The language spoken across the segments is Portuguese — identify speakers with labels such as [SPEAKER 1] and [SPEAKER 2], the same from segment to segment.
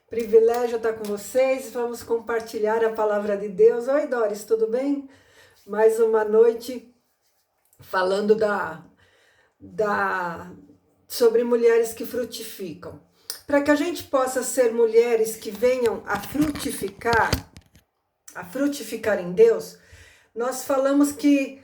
[SPEAKER 1] Privilégio estar com vocês. Vamos compartilhar a palavra de Deus. Oi, Doris, tudo bem? Mais uma noite falando sobre mulheres que frutificam. Para que a gente possa ser mulheres que venham a frutificar em Deus, nós falamos que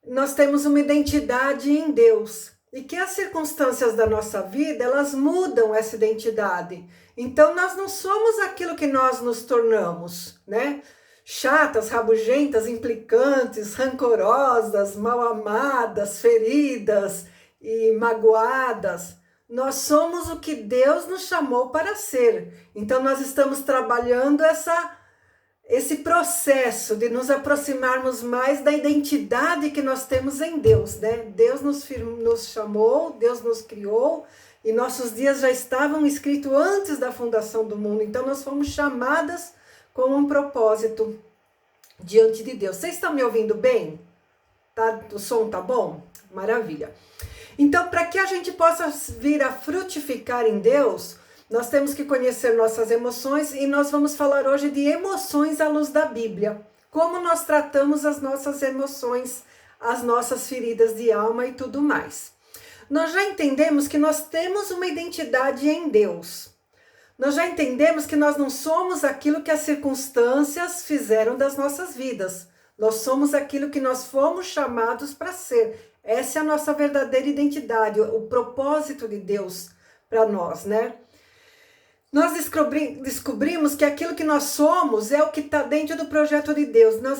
[SPEAKER 1] nós temos uma identidade em Deus e que as circunstâncias da nossa vida, elas mudam essa identidade. Então, nós não somos aquilo que nós nos tornamos, né? Chatas, rabugentas, implicantes, rancorosas, mal-amadas, feridas e magoadas. Nós somos o que Deus nos chamou para ser. Então, nós estamos trabalhando esse processo de nos aproximarmos mais da identidade que nós temos em Deus, né? Deus nos chamou, Deus nos criou, e nossos dias já estavam escritos antes da fundação do mundo. Então nós fomos chamadas com um propósito diante de Deus. Vocês estão me ouvindo bem? Tá? O som tá bom? Maravilha. Então, para que a gente possa vir a frutificar em Deus, nós temos que conhecer nossas emoções, e nós vamos falar hoje de emoções à luz da Bíblia. Como nós tratamos as nossas emoções, as nossas feridas de alma e tudo mais. Nós já entendemos que nós temos uma identidade em Deus. Nós já entendemos que nós não somos aquilo que as circunstâncias fizeram das nossas vidas. Nós somos aquilo que nós fomos chamados para ser. Essa é a nossa verdadeira identidade, o propósito de Deus para nós, né? Nós descobrimos que aquilo que nós somos é o que está dentro do projeto de Deus. Nós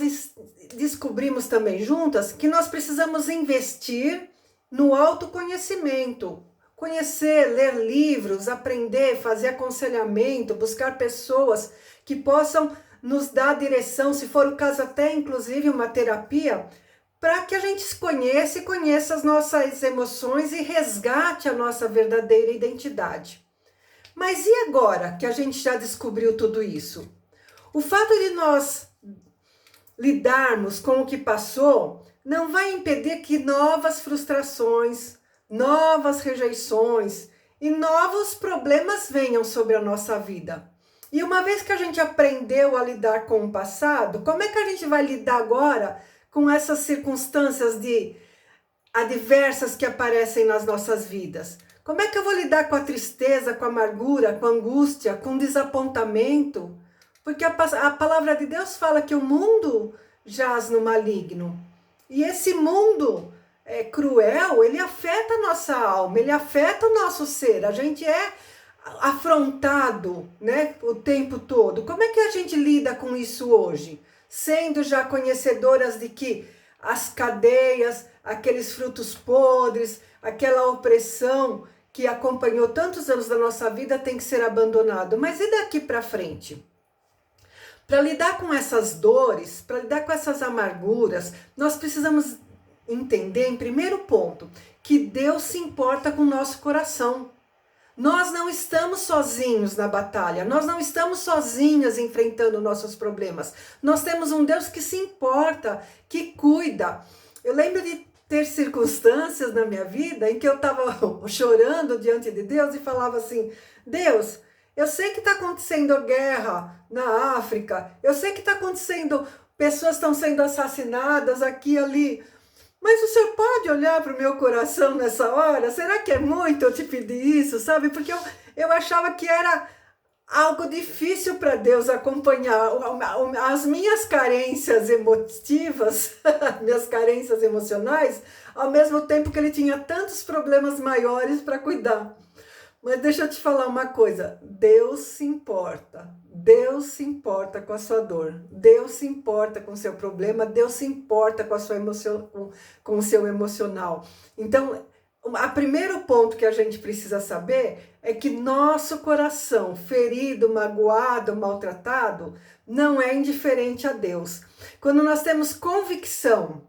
[SPEAKER 1] descobrimos também juntas que nós precisamos investir no autoconhecimento. Conhecer, ler livros, aprender, fazer aconselhamento, buscar pessoas que possam nos dar direção, se for o caso até inclusive uma terapia, para que a gente se conheça e conheça as nossas emoções e resgate a nossa verdadeira identidade. Mas e agora que a gente já descobriu tudo isso? O fato de nós lidarmos com o que passou não vai impedir que novas frustrações, novas rejeições e novos problemas venham sobre a nossa vida. E uma vez que a gente aprendeu a lidar com o passado, como é que a gente vai lidar agora com essas circunstâncias adversas que aparecem nas nossas vidas? Como é que eu vou lidar com a tristeza, com a amargura, com a angústia, com o desapontamento? Porque a palavra de Deus fala que o mundo jaz no maligno. E esse mundo cruel, ele afeta a nossa alma, ele afeta o nosso ser. A gente é afrontado, né, o tempo todo. Como é que a gente lida com isso hoje? Sendo já conhecedoras de que as cadeias, aqueles frutos podres, aquela opressão que acompanhou tantos anos da nossa vida tem que ser abandonado. Mas e daqui para frente? Para lidar com essas dores, para lidar com essas amarguras, nós precisamos entender, em primeiro ponto, que Deus se importa com o nosso coração. Nós não estamos sozinhos na batalha, nós não estamos sozinhas enfrentando nossos problemas. Nós temos um Deus que se importa, que cuida. Eu lembro de ter circunstâncias na minha vida em que eu estava chorando diante de Deus e falava assim: Deus, eu sei que está acontecendo guerra na África, eu sei que está acontecendo, pessoas estão sendo assassinadas aqui e ali, mas o Senhor pode olhar para o meu coração nessa hora? Será que é muito eu te pedir isso, sabe? Porque eu achava que era algo difícil para Deus acompanhar as minhas carências emotivas, minhas carências emocionais, ao mesmo tempo que Ele tinha tantos problemas maiores para cuidar. Mas deixa eu te falar uma coisa, Deus se importa com a sua dor, Deus se importa com o seu problema, Deus se importa com a sua com o seu emocional. Então, o primeiro ponto que a gente precisa saber é que nosso coração ferido, magoado, maltratado, não é indiferente a Deus. Quando nós temos convicção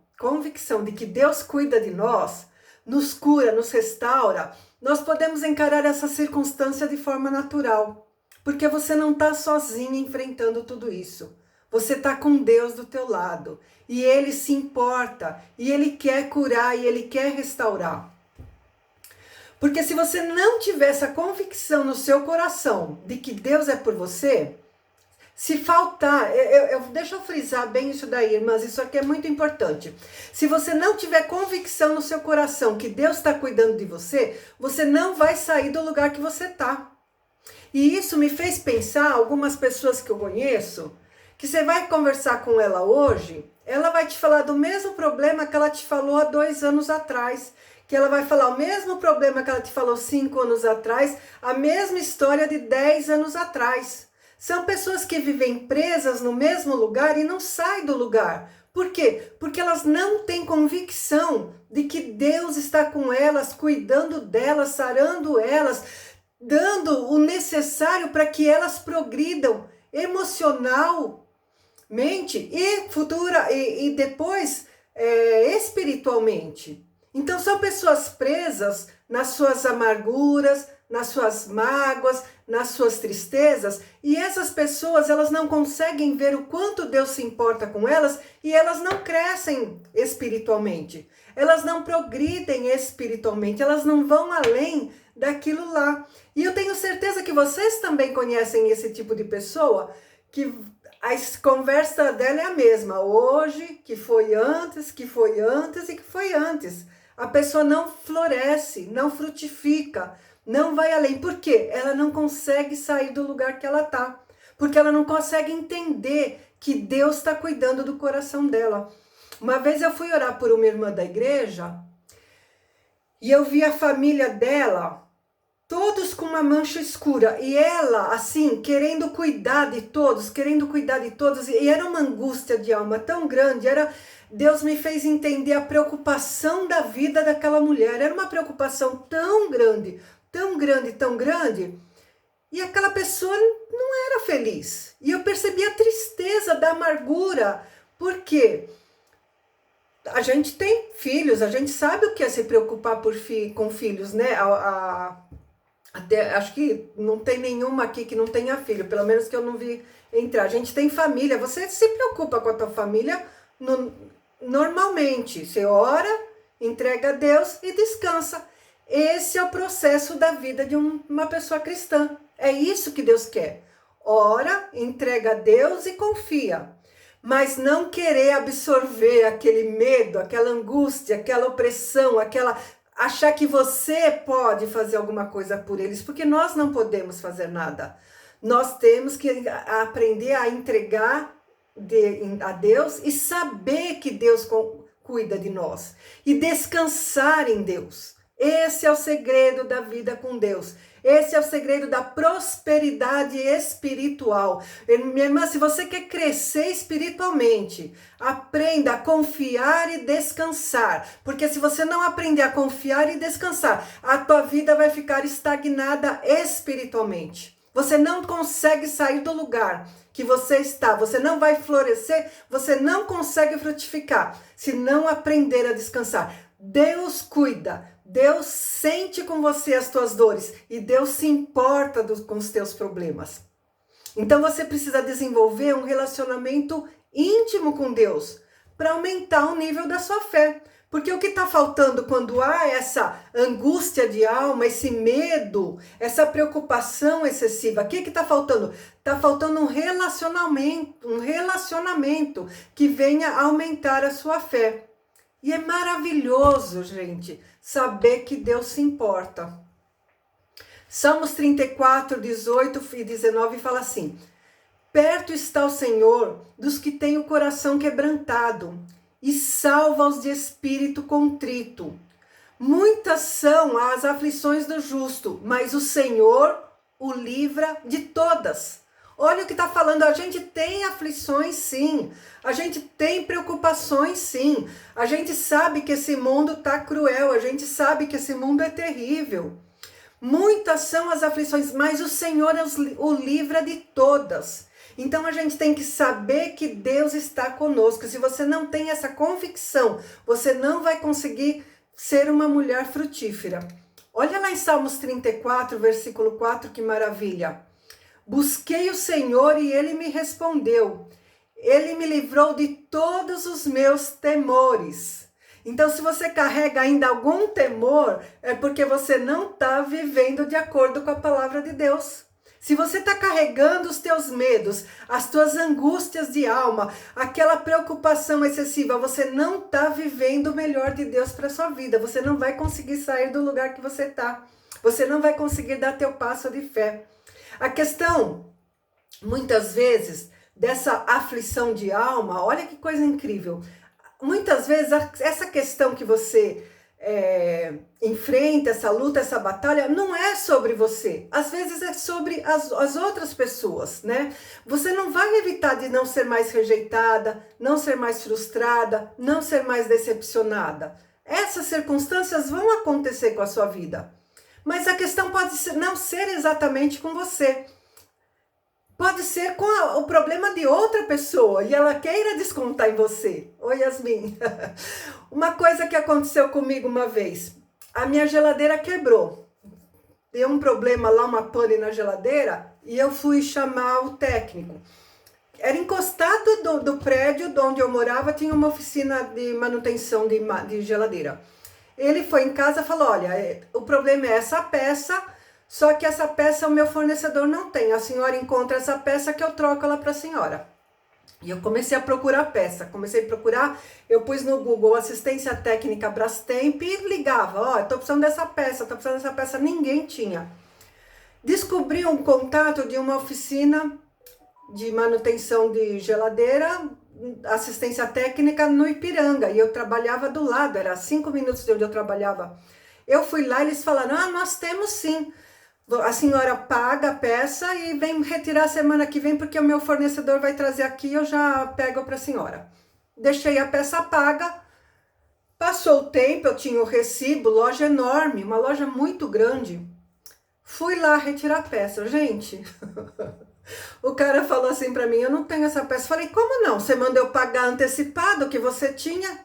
[SPEAKER 1] de que Deus cuida de nós, nos cura, nos restaura, nós podemos encarar essa circunstância de forma natural, porque você não está sozinho enfrentando tudo isso. Você está com Deus do teu lado, e Ele se importa, e Ele quer curar, e Ele quer restaurar. Porque se você não tiver essa convicção no seu coração de que Deus é por você, se faltar, deixa eu frisar bem isso daí, irmãs, isso aqui é muito importante. Se você não tiver convicção no seu coração que Deus está cuidando de você, você não vai sair do lugar que você está. E isso me fez pensar, algumas pessoas que eu conheço, que você vai conversar com ela hoje, ela vai te falar do mesmo problema que ela te falou há 2 anos atrás, que ela vai falar o mesmo problema que ela te falou 5 anos atrás, a mesma história de 10 anos atrás. São pessoas que vivem presas no mesmo lugar e não saem do lugar. Por quê? Porque elas não têm convicção de que Deus está com elas, cuidando delas, sarando elas, dando o necessário para que elas progridam emocionalmente e futura e depois espiritualmente. Então são pessoas presas nas suas amarguras, nas suas mágoas, nas suas tristezas, e essas pessoas, elas não conseguem ver o quanto Deus se importa com elas e elas não crescem espiritualmente. Elas não progridem espiritualmente, elas não vão além daquilo lá. E eu tenho certeza que vocês também conhecem esse tipo de pessoa, que a conversa dela é a mesma, hoje, que foi antes, que foi antes e que foi antes. A pessoa não floresce, não frutifica, não vai além. Por quê? Ela não consegue sair do lugar que ela está. Porque ela não consegue entender que Deus está cuidando do coração dela. Uma vez eu fui orar por uma irmã da igreja e eu vi a família dela, todos com uma mancha escura. E ela, assim, querendo cuidar de todos, E era uma angústia de alma tão grande, Deus me fez entender a preocupação da vida daquela mulher. Era uma preocupação tão grande, tão grande, tão grande. E aquela pessoa não era feliz. E eu percebi a tristeza, da amargura. Por quê? A gente tem filhos, a gente sabe o que é se preocupar com filhos, né? Até, acho que não tem nenhuma aqui que não tenha filho, pelo menos que eu não vi entrar. A gente tem família, você se preocupa com a tua família normalmente. Você ora, entrega a Deus e descansa. Esse é o processo da vida de uma pessoa cristã. É isso que Deus quer. Ora, entrega a Deus e confia. Mas não querer absorver aquele medo, aquela angústia, aquela opressão, achar que você pode fazer alguma coisa por eles, porque nós não podemos fazer nada. Nós temos que aprender a entregar a Deus e saber que Deus cuida de nós e descansar em Deus. Esse é o segredo da vida com Deus. Esse é o segredo da prosperidade espiritual. Minha irmã, se você quer crescer espiritualmente, aprenda a confiar e descansar. Porque se você não aprender a confiar e descansar, a tua vida vai ficar estagnada espiritualmente. Você não consegue sair do lugar que você está. Você não vai florescer, você não consegue frutificar se não aprender a descansar. Deus cuida. Deus sente com você as tuas dores e Deus se importa com os teus problemas. Então você precisa desenvolver um relacionamento íntimo com Deus para aumentar o nível da sua fé. Porque o que está faltando quando há essa angústia de alma, esse medo, essa preocupação excessiva, o que está faltando? Está faltando um relacionamento que venha aumentar a sua fé. E é maravilhoso, gente, saber que Deus se importa. Salmos 34, 18 e 19 fala assim: perto está o Senhor dos que têm o coração quebrantado e salva os de espírito contrito. Muitas são as aflições do justo, mas o Senhor o livra de todas. Olha o que está falando, a gente tem aflições sim, a gente tem preocupações sim, a gente sabe que esse mundo está cruel, a gente sabe que esse mundo é terrível. Muitas são as aflições, mas o Senhor o livra de todas. Então a gente tem que saber que Deus está conosco. Se você não tem essa convicção, você não vai conseguir ser uma mulher frutífera. Olha lá em Salmos 34, versículo 4, que maravilha. Busquei o Senhor e Ele me respondeu. Ele me livrou de todos os meus temores. Então, se você carrega ainda algum temor, é porque você não está vivendo de acordo com a palavra de Deus. Se você está carregando os teus medos, as tuas angústias de alma, aquela preocupação excessiva, você não está vivendo o melhor de Deus para a sua vida. Você não vai conseguir sair do lugar que você está. Você não vai conseguir dar teu passo de fé. A questão, muitas vezes, dessa aflição de alma, olha que coisa incrível. Muitas vezes, essa questão que você enfrenta, essa luta, essa batalha, não é sobre você. Às vezes é sobre as outras pessoas, né? Você não vai evitar de não ser mais rejeitada, não ser mais frustrada, não ser mais decepcionada. Essas circunstâncias vão acontecer com a sua vida. Mas a questão pode não ser exatamente com você. Pode ser com o problema de outra pessoa e ela queira descontar em você. Oi, Yasmin. Uma coisa que aconteceu comigo uma vez. A minha geladeira quebrou. Deu um problema lá, uma pane na geladeira, e eu fui chamar o técnico. Era encostado do prédio de onde eu morava, tinha uma oficina de manutenção de geladeira. Ele foi em casa e falou, olha, o problema é essa peça, só que essa peça o meu fornecedor não tem. A senhora encontra essa peça que eu troco ela para a senhora. E eu comecei a procurar a peça. Comecei a procurar, eu pus no Google assistência técnica Brastemp e ligava. Ó, tô precisando dessa peça, tô precisando dessa peça. Ninguém tinha. Descobri um contato de uma oficina de manutenção de geladeira, assistência técnica no Ipiranga. E eu trabalhava do lado, era 5 minutos de onde eu trabalhava. Eu fui lá e eles falaram, nós temos sim. A senhora paga a peça e vem retirar semana que vem, porque o meu fornecedor vai trazer aqui e eu já pego para a senhora. Deixei a peça paga, passou o tempo, eu tinha o recibo, loja enorme, uma loja muito grande. Fui lá retirar a peça, gente. O cara falou assim para mim, eu não tenho essa peça. Falei, como não? Você mandou eu pagar antecipado o que você tinha?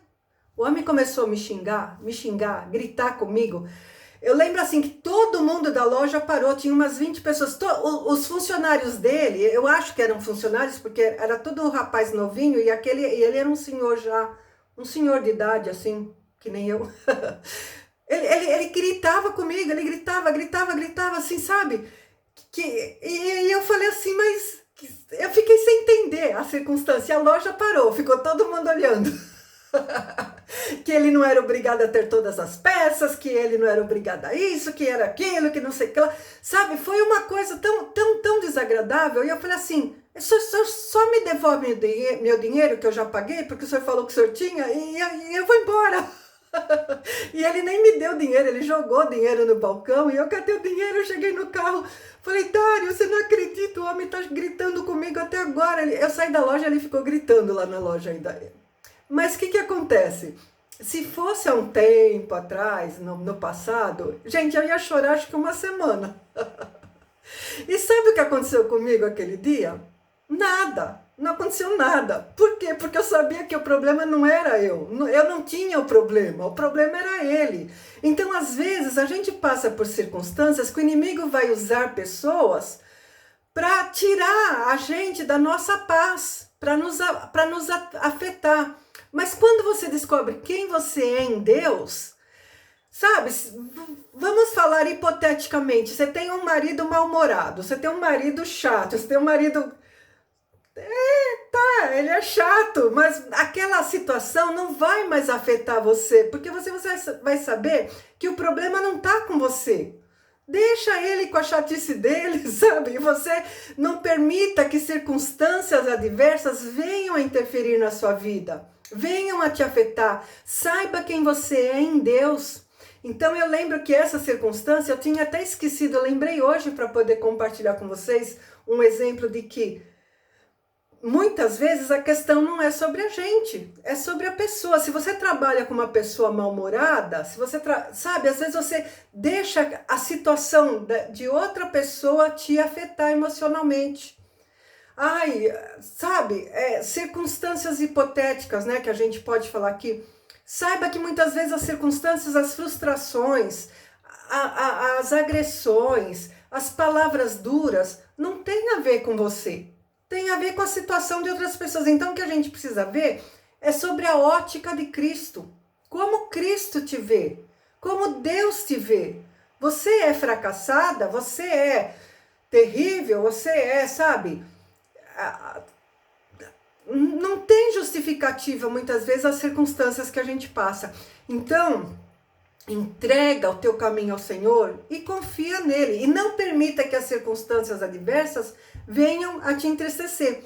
[SPEAKER 1] O homem começou a me xingar, gritar comigo. Eu lembro assim que todo mundo da loja parou, tinha umas 20 pessoas. Os funcionários dele, eu acho que eram funcionários, porque era todo um rapaz novinho e ele era um senhor já, um senhor de idade assim, que nem eu. Ele gritava comigo, ele gritava assim, sabe? E eu falei assim, mas eu fiquei sem entender a circunstância. A loja parou, ficou todo mundo olhando. Que ele não era obrigado a ter todas as peças, que ele não era obrigado a isso, que era aquilo, que não sei o que lá. Sabe, foi uma coisa tão desagradável. E eu falei assim, o senhor só me devolve meu dinheiro que eu já paguei, porque o senhor falou que o senhor tinha, e eu vou embora. E ele nem me deu dinheiro, ele jogou dinheiro no balcão, e eu catei o dinheiro, eu cheguei no carro, falei, Dário, você não acredita, o homem tá gritando comigo até agora. Eu saí da loja, ele ficou gritando lá na loja ainda. Mas o que acontece? Se fosse há um tempo atrás, no passado, gente, eu ia chorar acho que uma semana. E sabe o que aconteceu comigo aquele dia? Nada, não aconteceu nada. Por quê? Porque eu sabia que o problema não era eu não tinha o problema era ele. Então, às vezes, a gente passa por circunstâncias que o inimigo vai usar pessoas para tirar a gente da nossa paz, para nos afetar. Mas quando você descobre quem você é em Deus, sabe, vamos falar hipoteticamente, você tem um marido mal-humorado, você tem um marido chato, você tem um marido... ele é chato, mas aquela situação não vai mais afetar você, porque você vai saber que o problema não está com você. Deixa ele com a chatice dele, sabe? E você não permita que circunstâncias adversas venham a interferir na sua vida, venham a te afetar. Saiba quem você é em Deus. Então eu lembro que essa circunstância, eu tinha até esquecido, eu lembrei hoje para poder compartilhar com vocês um exemplo de que muitas vezes a questão não é sobre a gente, é sobre a pessoa. Se você trabalha com uma pessoa mal-humorada, se você sabe, às vezes você deixa a situação de outra pessoa te afetar emocionalmente. Sabe, circunstâncias hipotéticas, né, que a gente pode falar aqui. Saiba que muitas vezes as circunstâncias, as frustrações, as agressões, as palavras duras, não tem a ver com você. Tem a ver com a situação de outras pessoas. Então, o que a gente precisa ver é sobre a ótica de Cristo. como Cristo te vê, como Deus te vê. Você é fracassada, você é terrível, você é, sabe? Não tem justificativa muitas vezes as circunstâncias que a gente passa. Então, entrega o teu caminho ao Senhor e confia nele. E não permita que as circunstâncias adversas venham a te entristecer.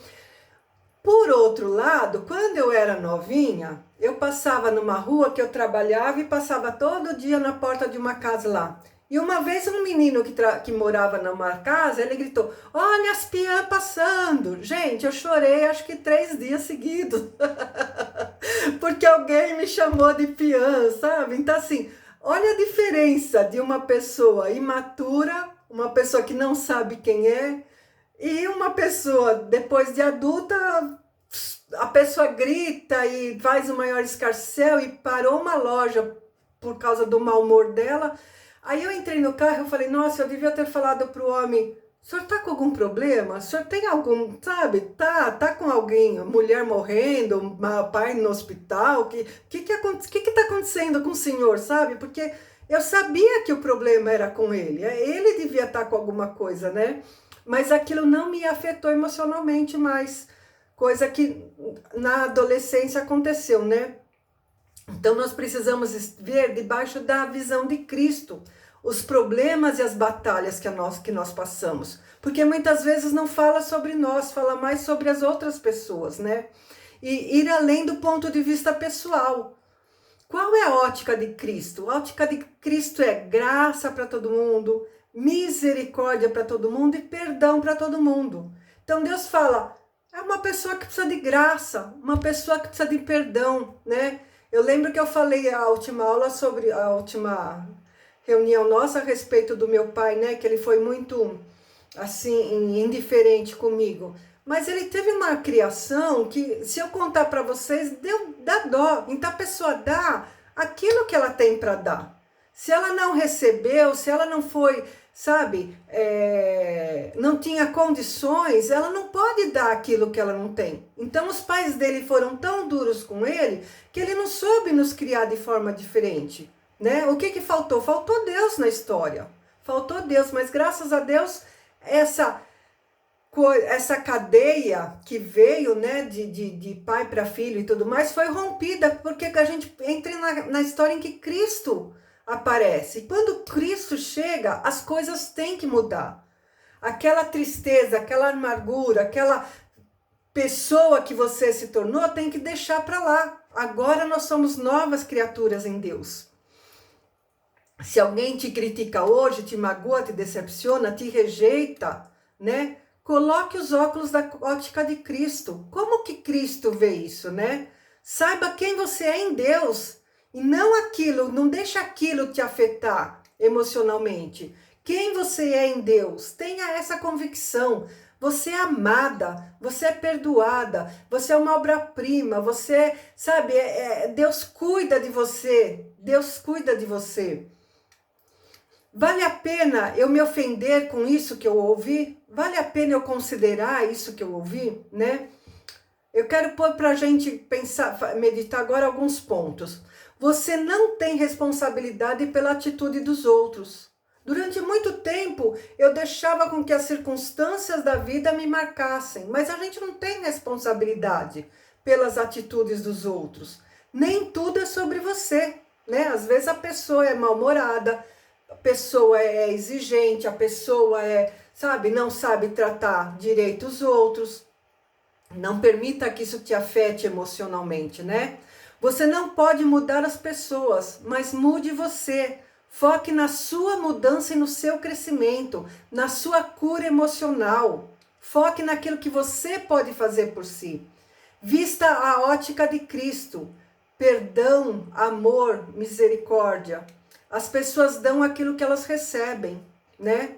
[SPEAKER 1] Por outro lado, quando eu era novinha, eu passava numa rua que eu trabalhava e passava todo dia na porta de uma casa lá. E uma vez um menino que morava numa casa, ele gritou, olha as peãs passando. Gente, eu chorei acho que 3 dias seguidos. Porque alguém me chamou de peã, sabe? Então assim, olha a diferença de uma pessoa imatura, uma pessoa que não sabe quem é, e uma pessoa, depois de adulta, a pessoa grita e faz o maior escarcéu e parou uma loja por causa do mau humor dela. Aí eu entrei no carro e falei, nossa, eu devia ter falado pro homem, o senhor tá com algum problema? O senhor tem algum, sabe? Tá com alguém, mulher morrendo, pai no hospital? Que tá acontecendo com o senhor, sabe? Porque eu sabia que o problema era com ele. Ele devia estar com alguma coisa, né? Mas aquilo não me afetou emocionalmente mais. Coisa que na adolescência aconteceu, né? Então nós precisamos ver debaixo da visão de Cristo os problemas e as batalhas que nós passamos. Porque muitas vezes não fala sobre nós, fala mais sobre as outras pessoas, né? E ir além do ponto de vista pessoal. Qual é a ótica de Cristo? A ótica de Cristo é graça para todo mundo, misericórdia para todo mundo e perdão para todo mundo. Então Deus fala, é uma pessoa que precisa de graça, uma pessoa que precisa de perdão, né? Eu lembro que eu falei a última aula sobre a última reunião nossa a respeito do meu pai, né? Que ele foi muito, assim, indiferente comigo. Mas ele teve uma criação que, se eu contar para vocês, dá dó. Então a pessoa dá aquilo que ela tem para dar. Se ela não recebeu, se ela não foi, sabe, não tinha condições, ela não pode dar aquilo que ela não tem. Então os pais dele foram tão duros com ele que ele não soube nos criar de forma diferente, né? O que faltou? Faltou Deus na história. Faltou Deus, mas graças a Deus essa cadeia que veio, né, de pai para filho e tudo mais, foi rompida, porque a gente entra na história em que Cristo aparece. E quando Cristo chega, as coisas têm que mudar. Aquela tristeza, aquela amargura, aquela pessoa que você se tornou, tem que deixar para lá. Agora nós somos novas criaturas em Deus. Se alguém te critica hoje, te magoa, te decepciona, te rejeita, né? Coloque os óculos da ótica de Cristo. Como que Cristo vê isso, né? Saiba quem você é em Deus. E não deixa aquilo te afetar emocionalmente. Quem você é em Deus, tenha essa convicção. Você é amada, você é perdoada, você é uma obra-prima, você, sabe, Deus cuida de você, Deus cuida de você. Vale a pena eu me ofender com isso que eu ouvi? Vale a pena eu considerar isso que eu ouvi, né? Eu quero pôr para a gente pensar, meditar agora alguns pontos. Você não tem responsabilidade pela atitude dos outros. Durante muito tempo, eu deixava com que as circunstâncias da vida me marcassem, mas a gente não tem responsabilidade pelas atitudes dos outros. Nem tudo é sobre você, né? Às vezes a pessoa é mal-humorada, a pessoa é exigente, a pessoa não sabe tratar direito os outros. Não permita que isso te afete emocionalmente, né? Você não pode mudar as pessoas, mas mude você. Foque na sua mudança e no seu crescimento, na sua cura emocional. Foque naquilo que você pode fazer por si. Vista a ótica de Cristo. Perdão, amor, misericórdia. As pessoas dão aquilo que elas recebem, né?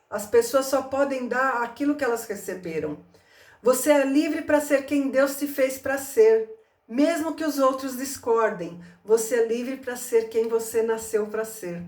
[SPEAKER 1] As pessoas só podem dar aquilo que elas receberam. Você é livre para ser quem Deus te fez para ser. Mesmo que os outros discordem, você é livre para ser quem você nasceu para ser.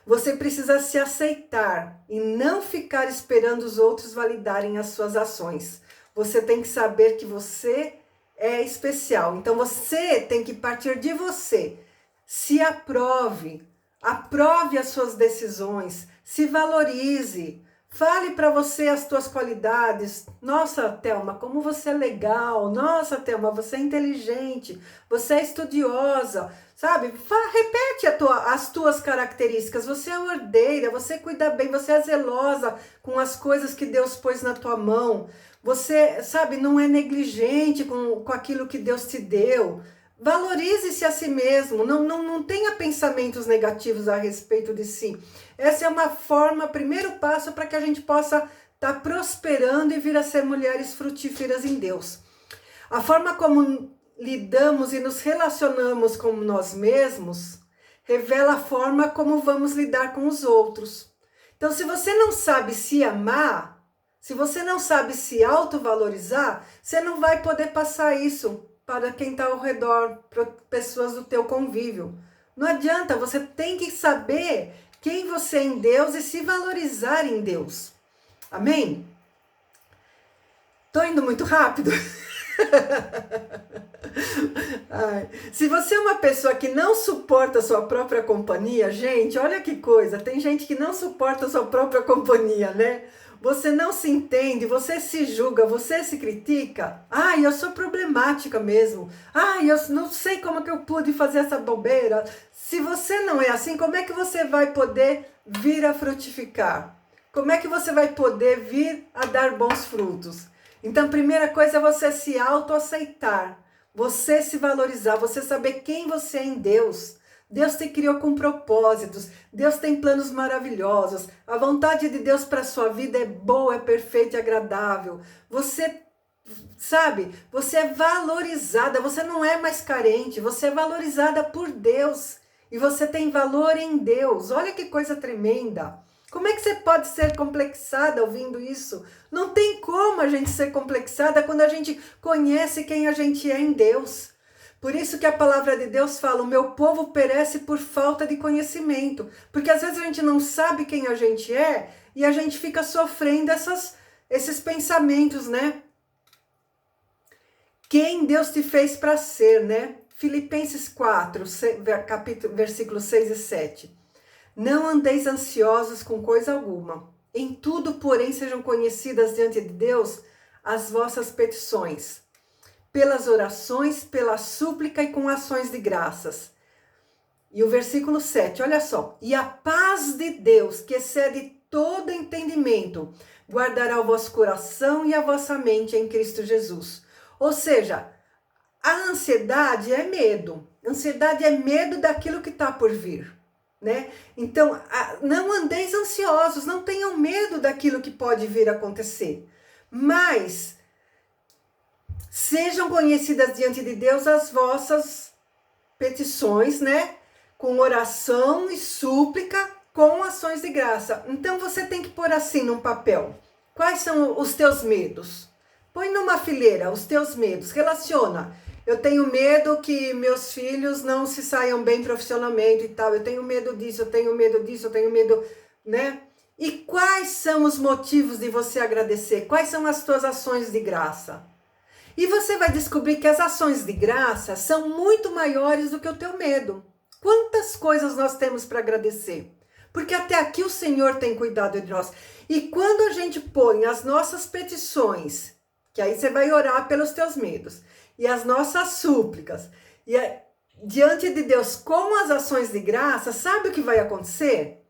[SPEAKER 1] Você precisa se aceitar e não ficar esperando os outros validarem as suas ações. Você tem que saber que você é especial. Então você tem que partir de você. se aprove, aprove as suas decisões, se valorize. Fale para você as tuas qualidades. Nossa, Thelma, como você é legal. Nossa, Thelma, você é inteligente. Você é estudiosa. Sabe? Repete as tuas características. Você é ordeira, você cuida bem, você é zelosa com as coisas que Deus pôs na tua mão. Você, sabe, não é negligente com aquilo que Deus te deu. Valorize-se a si mesmo, não tenha pensamentos negativos a respeito de si. Essa é uma forma, primeiro passo para que a gente possa estar prosperando e vir a ser mulheres frutíferas em Deus. A forma como lidamos e nos relacionamos com nós mesmos revela a forma como vamos lidar com os outros. Então, se você não sabe se amar, se você não sabe se autovalorizar, você não vai poder passar isso para quem está ao redor, para pessoas do teu convívio. Não adianta, você tem que saber quem você é em Deus e se valorizar em Deus. Amém? Tô indo muito rápido? Ai, se você é uma pessoa que não suporta a sua própria companhia, gente, olha que coisa, tem gente que não suporta a sua própria companhia, né? Você não se entende, você se julga, você se critica. Ai, eu sou problemática mesmo. Ai, eu não sei como que eu pude fazer essa bobeira. Se você não é assim, como é que você vai poder vir a frutificar? Como é que você vai poder vir a dar bons frutos? Então, a primeira coisa é você se autoaceitar, você se valorizar, você saber quem você é em Deus. Deus te criou com propósitos, Deus tem planos maravilhosos, a vontade de Deus para a sua vida é boa, é perfeita e agradável. Você, sabe, você é valorizada, você não é mais carente, você é valorizada por Deus e você tem valor em Deus. Olha que coisa tremenda. Como é que você pode ser complexada ouvindo isso? Não tem como a gente ser complexada quando a gente conhece quem a gente é em Deus. Por isso que a palavra de Deus fala, o meu povo perece por falta de conhecimento. Porque às vezes a gente não sabe quem a gente é e a gente fica sofrendo esses pensamentos, né? Quem Deus te fez para ser, né? Filipenses 4, versículos 6 e 7. Não andeis ansiosos com coisa alguma. Em tudo, porém, sejam conhecidas diante de Deus as vossas petições, pelas orações, pela súplica e com ações de graças. E o versículo 7, olha só. E a paz de Deus, que excede todo entendimento, guardará o vosso coração e a vossa mente em Cristo Jesus. Ou seja, a ansiedade é medo. Ansiedade é medo daquilo que está por vir. Né? Então, não andeis ansiosos, não tenham medo daquilo que pode vir a acontecer. Mas sejam conhecidas diante de Deus as vossas petições, né? Com oração e súplica, com ações de graça. Então você tem que pôr assim num papel. Quais são os teus medos? Põe numa fileira os teus medos, relaciona. Eu tenho medo que meus filhos não se saiam bem profissionalmente e tal. Eu tenho medo disso, eu tenho medo disso, eu tenho medo, né? E quais são os motivos de você agradecer? Quais são as tuas ações de graça? E você vai descobrir que as ações de graça são muito maiores do que o teu medo. Quantas coisas nós temos para agradecer? Porque até aqui o Senhor tem cuidado de nós. E quando a gente põe as nossas petições, que aí você vai orar pelos teus medos, e as nossas súplicas, e diante de Deus com as ações de graça, sabe o que vai acontecer?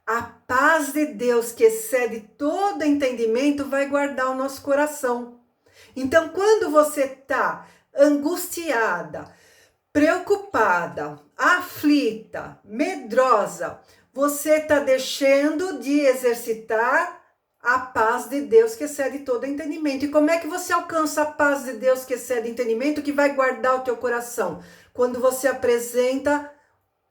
[SPEAKER 1] A paz de Deus, que excede todo entendimento, vai guardar o nosso coração. Então, quando você está angustiada, preocupada, aflita, medrosa, você está deixando de exercitar a paz de Deus que excede todo entendimento. E como é que você alcança a paz de Deus que excede entendimento, que vai guardar o teu coração? Quando você apresenta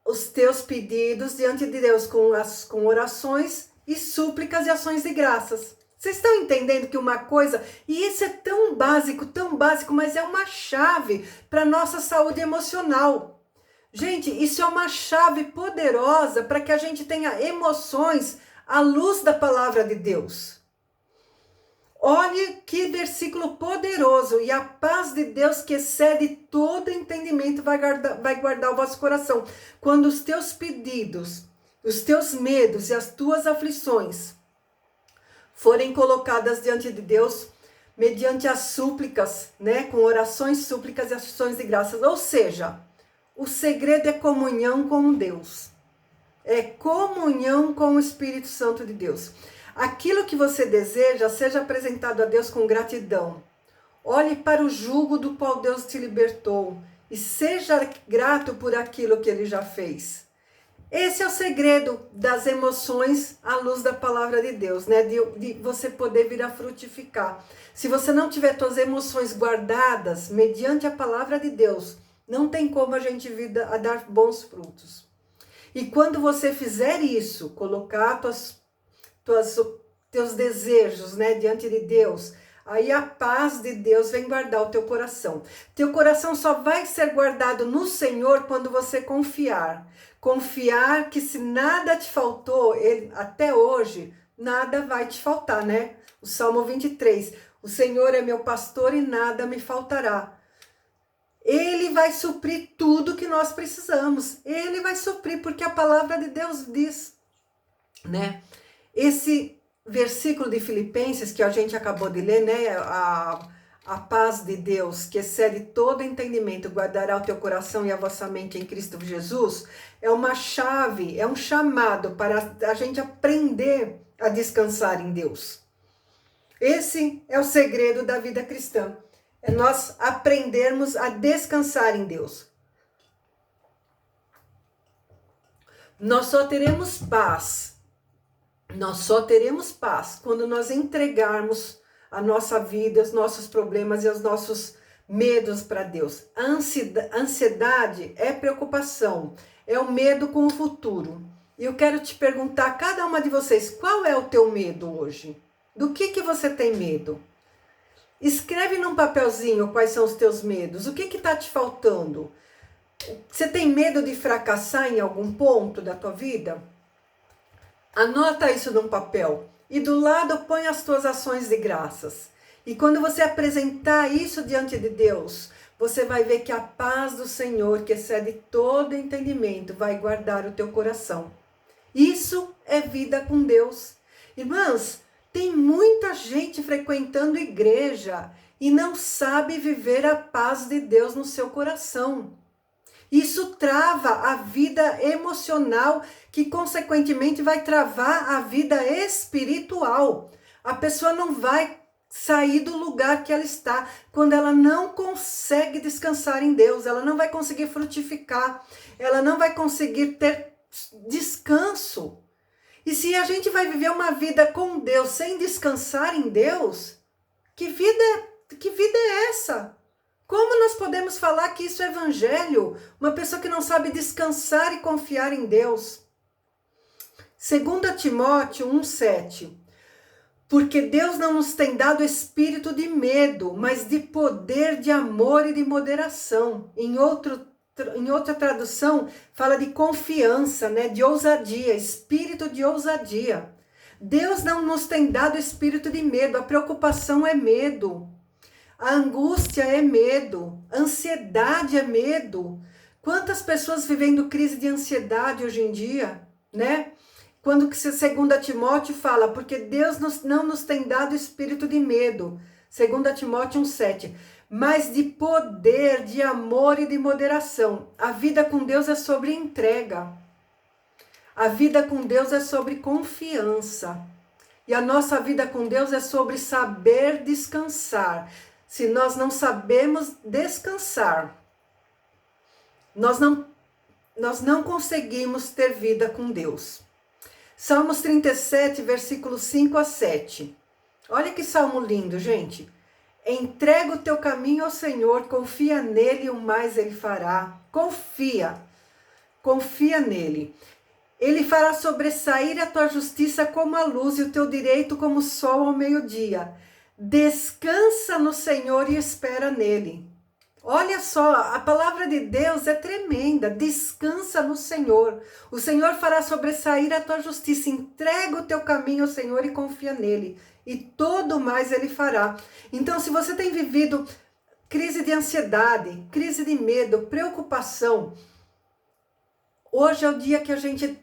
[SPEAKER 1] os teus pedidos diante de Deus com orações e súplicas e ações de graças. Vocês estão entendendo que uma coisa, e isso é tão básico, mas é uma chave para a nossa saúde emocional. Gente, isso é uma chave poderosa para que a gente tenha emoções à luz da palavra de Deus. Olhe que versículo poderoso. E a paz de Deus que excede todo entendimento vai guardar o vosso coração. Quando os teus pedidos, os teus medos e as tuas aflições forem colocadas diante de Deus, mediante as súplicas, né? Com orações, súplicas e ações de graças. Ou seja, o segredo é comunhão com Deus. É comunhão com o Espírito Santo de Deus. Aquilo que você deseja, seja apresentado a Deus com gratidão. Olhe para o jugo do qual Deus te libertou e seja grato por aquilo que Ele já fez. Esse é o segredo das emoções à luz da palavra de Deus, né? De você poder vir a frutificar. Se você não tiver suas emoções guardadas mediante a palavra de Deus, não tem como a gente vir a dar bons frutos. E quando você fizer isso, colocar teus desejos, né, diante de Deus, aí a paz de Deus vem guardar o teu coração. Teu coração só vai ser guardado no Senhor quando você confiar. Confiar que se nada te faltou, até hoje, nada vai te faltar, né? O Salmo 23, o Senhor é meu pastor e nada me faltará. Ele vai suprir tudo que nós precisamos. Ele vai suprir, porque a palavra de Deus diz, né? Esse versículo de Filipenses que a gente acabou de ler, né? A paz de Deus, que excede todo entendimento, guardará o teu coração e a vossa mente em Cristo Jesus, é uma chave, é um chamado para a gente aprender a descansar em Deus. Esse é o segredo da vida cristã. É nós aprendermos a descansar em Deus. Nós só teremos paz quando nós entregarmos a nossa vida, os nossos problemas e os nossos medos para Deus. A ansiedade é preocupação, é o medo com o futuro. E eu quero te perguntar a cada uma de vocês, qual é o teu medo hoje? Do que você tem medo? Escreve num papelzinho quais são os teus medos. O que está te faltando? Você tem medo de fracassar em algum ponto da tua vida? Anota isso num papel. E do lado põe as tuas ações de graças. E quando você apresentar isso diante de Deus, você vai ver que a paz do Senhor, que excede todo entendimento, vai guardar o teu coração. Isso é vida com Deus. Irmãs, tem muita gente frequentando igreja e não sabe viver a paz de Deus no seu coração. Isso trava a vida emocional, que consequentemente vai travar a vida espiritual. A pessoa não vai sair do lugar que ela está quando ela não consegue descansar em Deus, ela não vai conseguir frutificar, ela não vai conseguir ter descanso. E se a gente vai viver uma vida com Deus sem descansar em Deus, que vida é essa? Como nós podemos falar que isso é evangelho? Uma pessoa que não sabe descansar e confiar em Deus. 2 Timóteo 1,7. Porque Deus não nos tem dado espírito de medo, mas de poder, de amor e de moderação. Em outra tradução, fala de confiança, né? De ousadia, espírito de ousadia. Deus não nos tem dado espírito de medo, a preocupação é medo. A angústia é medo, a ansiedade é medo. Quantas pessoas vivendo crise de ansiedade hoje em dia, né? Quando 2 Timóteo fala, porque Deus não nos tem dado espírito de medo, 2 Timóteo 1,7, mas de poder, de amor e de moderação. A vida com Deus é sobre entrega. A vida com Deus é sobre confiança. E a nossa vida com Deus é sobre saber descansar. Se nós não sabemos descansar, nós não conseguimos ter vida com Deus. Salmos 37, versículos 5 a 7. Olha que salmo lindo, gente. Entrega o teu caminho ao Senhor, confia nele e o mais ele fará. Confia nele. Ele fará sobressair a tua justiça como a luz e o teu direito como o sol ao meio-dia. Descansa no Senhor e espera nele. Olha só, a palavra de Deus é tremenda. Descansa no Senhor. O Senhor fará sobressair a tua justiça. Entrega o teu caminho ao Senhor e confia nele. E todo mais ele fará. Então, se você tem vivido crise de ansiedade, crise de medo, preocupação, hoje é o dia que a gente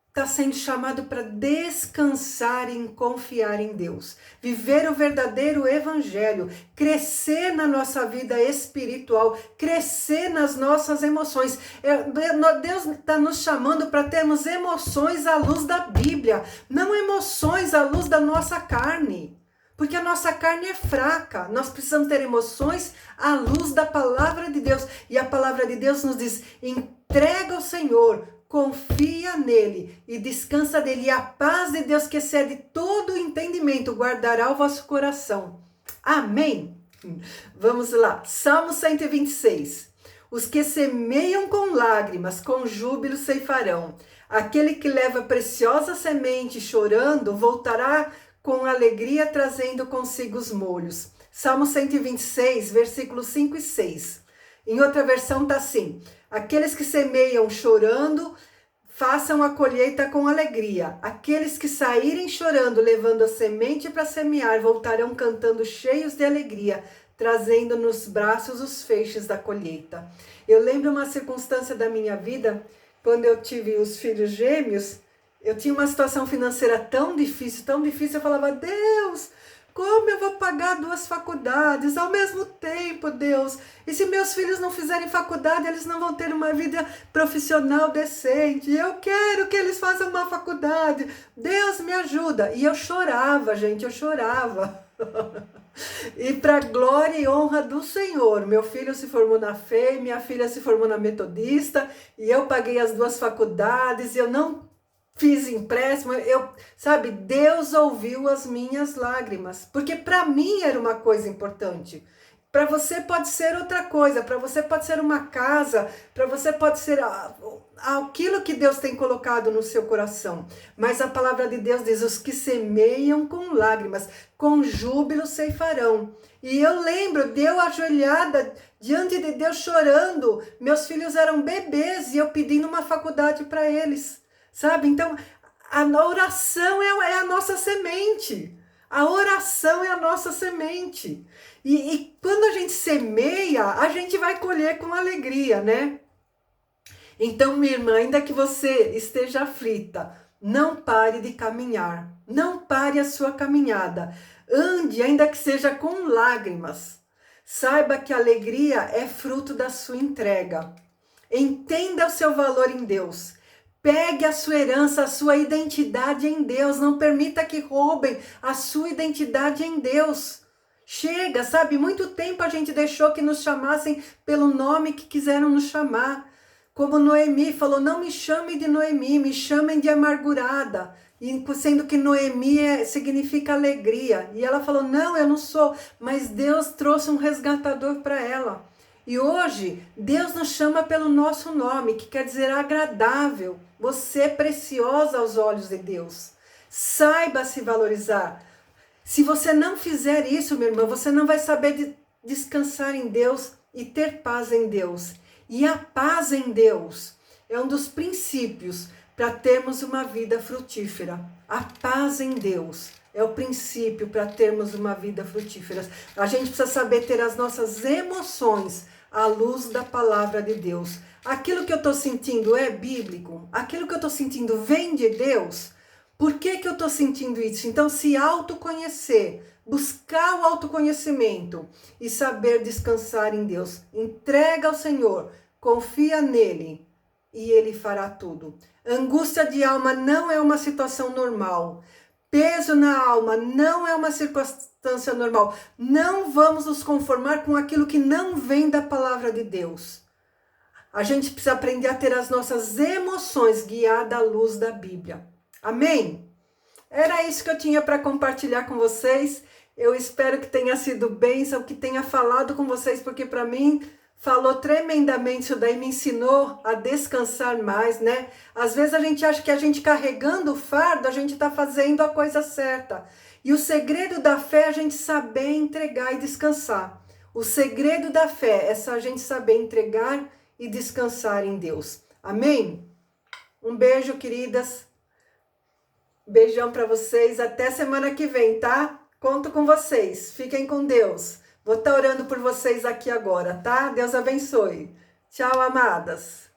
[SPEAKER 1] está sendo chamado para descansar e confiar em Deus, viver o verdadeiro evangelho, crescer na nossa vida espiritual, crescer nas nossas emoções. Deus está nos chamando para termos emoções à luz da Bíblia, não emoções à luz da nossa carne. Porque a nossa carne é fraca, nós precisamos ter emoções à luz da palavra de Deus. E a palavra de Deus nos diz: entrega ao Senhor, confia nele e descansa dele. E a paz de Deus que excede todo o entendimento guardará o vosso coração. Amém? Vamos lá, Salmo 126. Os que semeiam com lágrimas, com júbilo ceifarão. Aquele que leva preciosa semente chorando, voltará com alegria, trazendo consigo os molhos. Salmo 126, versículos 5 e 6. Em outra versão está assim: aqueles que semeiam chorando, façam a colheita com alegria. Aqueles que saírem chorando, levando a semente para semear, voltarão cantando cheios de alegria, trazendo nos braços os feixes da colheita. Eu lembro uma circunstância da minha vida, quando eu tive os filhos gêmeos. Eu tinha uma situação financeira tão difícil, eu falava: Deus, como eu vou pagar 2 faculdades ao mesmo tempo, Deus? E se meus filhos não fizerem faculdade, eles não vão ter uma vida profissional decente. Eu quero que eles façam uma faculdade. Deus, me ajuda. E eu chorava, gente, eu chorava. E para glória e honra do Senhor, meu filho se formou na FEI, minha filha se formou na Metodista, e eu paguei as 2 faculdades, eu não fiz empréstimo, sabe, Deus ouviu as minhas lágrimas, porque para mim era uma coisa importante. Para você pode ser outra coisa, para você pode ser uma casa, para você pode ser aquilo que Deus tem colocado no seu coração. Mas a palavra de Deus diz: os que semeiam com lágrimas, com júbilo ceifarão. E eu lembro de eu ajoelhada diante de Deus chorando, meus filhos eram bebês e eu pedindo uma faculdade para eles. Sabe? Então, a oração é a nossa semente. A oração é a nossa semente. E quando a gente semeia, a gente vai colher com alegria, né? Então, minha irmã, ainda que você esteja aflita, não pare de caminhar. Não pare a sua caminhada. Ande, ainda que seja com lágrimas. Saiba que a alegria é fruto da sua entrega. Entenda o seu valor em Deus. Pegue a sua herança, a sua identidade em Deus. Não permita que roubem a sua identidade em Deus. Chega, sabe? Muito tempo a gente deixou que nos chamassem pelo nome que quiseram nos chamar. Como Noemi falou: não me chamem de Noemi, me chamem de amargurada. E sendo que Noemi significa alegria. E ela falou: não, eu não sou. Mas Deus trouxe um resgatador para ela. E hoje, Deus nos chama pelo nosso nome, que quer dizer agradável. Você é preciosa aos olhos de Deus. Saiba se valorizar. Se você não fizer isso, minha irmã, você não vai saber descansar em Deus e ter paz em Deus. E a paz em Deus é um dos princípios para termos uma vida frutífera. A paz em Deus é o princípio para termos uma vida frutífera. A gente precisa saber ter as nossas emoções à luz da palavra de Deus. Aquilo que eu estou sentindo é bíblico? Aquilo que eu estou sentindo vem de Deus? Por que eu estou sentindo isso? Então, se autoconhecer, buscar o autoconhecimento e saber descansar em Deus. Entrega ao Senhor, confia nele e ele fará tudo. Angústia de alma não é uma situação normal. Peso na alma não é uma circunstância normal. Não vamos nos conformar com aquilo que não vem da palavra de Deus. A gente precisa aprender a ter as nossas emoções guiadas à luz da Bíblia. Amém? Era isso que eu tinha para compartilhar com vocês. Eu espero que tenha sido bênção, que tenha falado com vocês, porque para mim falou tremendamente. Isso daí me ensinou a descansar mais, né? Às vezes a gente acha que a gente carregando o fardo, a gente está fazendo a coisa certa. E o segredo da fé é a gente saber entregar e descansar. O segredo da fé é só a gente saber entregar e descansar em Deus. Amém? Um beijo, queridas. Beijão para vocês. Até semana que vem, tá? Conto com vocês. Fiquem com Deus. Vou estar orando por vocês aqui agora, tá? Deus abençoe. Tchau, amadas.